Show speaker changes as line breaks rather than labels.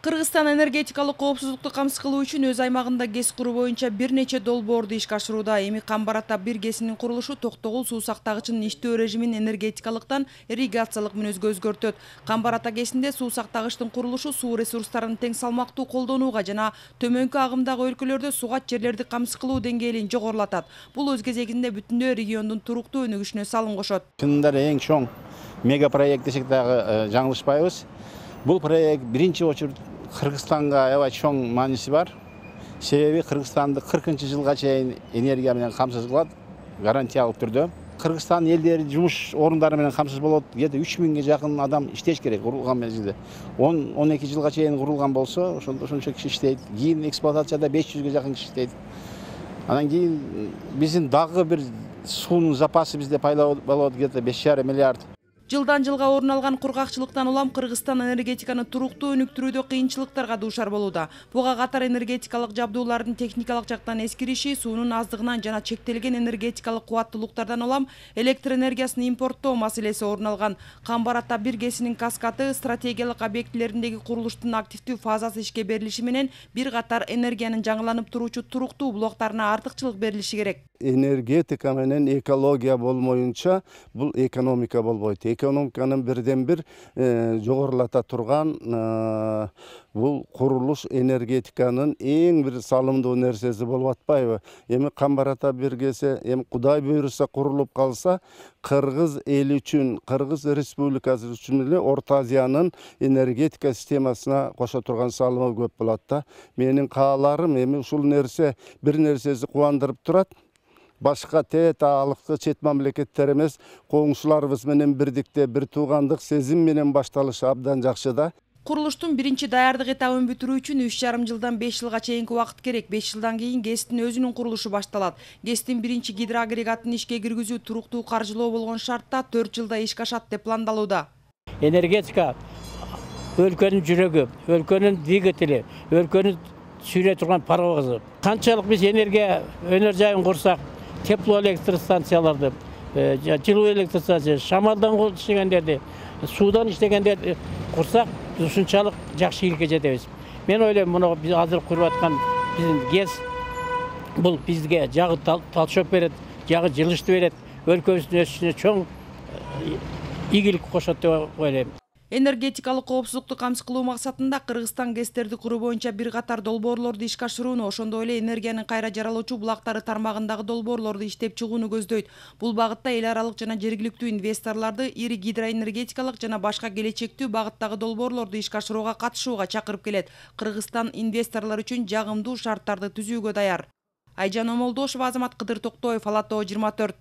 Кыргызстан энергетикалык коопсуздукту камсыз кылуу үчүн өз аймагында ГЭС куруу боюнча бир нече долбоорду ишке ашырууда. Эми Камбар-Ата-1 ГЭСинин курулушу Токтогул суу сактагычынын иштөө режимин энергетикалыктан ирригациялык мүнөзгө өзгөртөт. Камбар-Ата ГЭСинде суу сактагычтын курулушу суу ресурстарын тең салмактуу колдонууга жана төмөнкү агымдагы өлкөлөрдө сугат жерлерди камсыз кылуу деңгээлин жогорулатат. Бул өз кезегинде бүтүндөй региондун туруктуу өнүгүшүнө салым кошот.
Чындыгында эң чоң мега проект десек дагы жаңылышпайбыз. Бул проект биринчи очурут Кыргызстанга аябай чоң мааниси бар. Себеби Кыргызстанды 40-жылга чейин энергия менен камсыз кылат, гарантиялык түрдө. Кыргызстан элдери жумуш орундары менен камсыз болот. Где-то 3000ге жакын адам иштеш керек курулган мезгилде. 10-12 жылга чейин курулган болсо, ошончо киши иштейт. Кийин эксплуатацияда 500ге жакын киши иштейт. Анан кийин биздин дагы бир суунун запасы бизде пайда болот, где-то 5,5 миллиард.
Жылдан жылга орун алган кургакчылыктан улам Кыргызстан энергетиканы туруктуу өнүктүрүүдө кыйынчылыктарга дуушар болууда. Буга катар энергетикалык жабдуулардын техникалык жактан эскириши, суунун аздыгынан жана чектелген энергетикалык кубаттуулуктардан улам электр энергиясын импорттоо маселеси орун алган. Камбар-Ата-1 ГЭСинин каскады стратегиялык объектилериндеги курулуштун активдүү фазасы ишке берилиши менен бир катар энергиянын жаңыланып туруучу туруктуу блоктарына артыкчылык берилиши керек.
Энергетика менен экология болмоюнча бул экономика болбойт. Экономиканын бирден бир жогорулата турган бул курулуш энергетиканын эң бир салымдуу нерсеси болуп атпайбы? Эми Камбар-Ата-1 ГЭСи эми Кудай буйруса курулуп калса, Кыргыз эли үчүн, Кыргыз Республикасы үчүн эле Орто Азиянын энергетика системасына кошо турган салымы көп болот да. Менин кааларым эми ушул нерсе бир нерсеси кубандырып турат. Башка тет алыкты чет мамлекеттер эмес, коңшуларыбыз менен бирдикте бир туугандык сезим менен башталышы абдан жакшы да.
Курулуштун биринчи даярдык этабын бүтүрүү үчүн 3,5 жылдан 5 жылга чейинки убакыт керек. 5 жылдан кийин ГЭСтин өзүнүн курулушу башталат. ГЭСтин биринчи гидроагрегатын ишке киргизүү туруктуу каржылоо болгон шартта 4 жылда ишке ашат деп пландалууда.
Энергетика өлкөнүн жүрөгү, өлкөнүн двигатели, өлкөнү сүйрөй турган паровозу. Канчалык биз энергия өнөр жайын курсак, теплоэлектростанцияларды, жылуу электростанция, шамалдан иштегендерди, суудан иштегендерди курсак, биз ушунчалык жакшы ийгиликке жетебиз. Мен ойлойм, муну биз азыр куруп аткан биздин ГЭС бул бизге жагы талшоқ берет, жагы жылышты берет, өлкөбүздүн өсүшүнө чоң ийгилик кошот деп ойлойм.
Энергетикалык коопсуздукту камсыз кылуу максатында Кыргызстан ГЭСтерди куруу боюнча бир катар долбоорлорду ишке ашырууну, ошондой эле энергиянын кайра жаралуучу булактары тармагындагы долбоорлорду иштеп чыгууну көздөйт. Бул багытта эл аралык жана жергиликтүү инвесторлорду ири гидроэнергетикалык жана башка келечектүү багыттагы долбоорлорду ишке ашырууга катышууга чакырып келет. Кыргызстан инвесторлор үчүн жагымдуу шарттарды түзүүгө даяр. Айжан Омолдошова, Азамат Кыдыр Токтоев, Ала Тоо 24.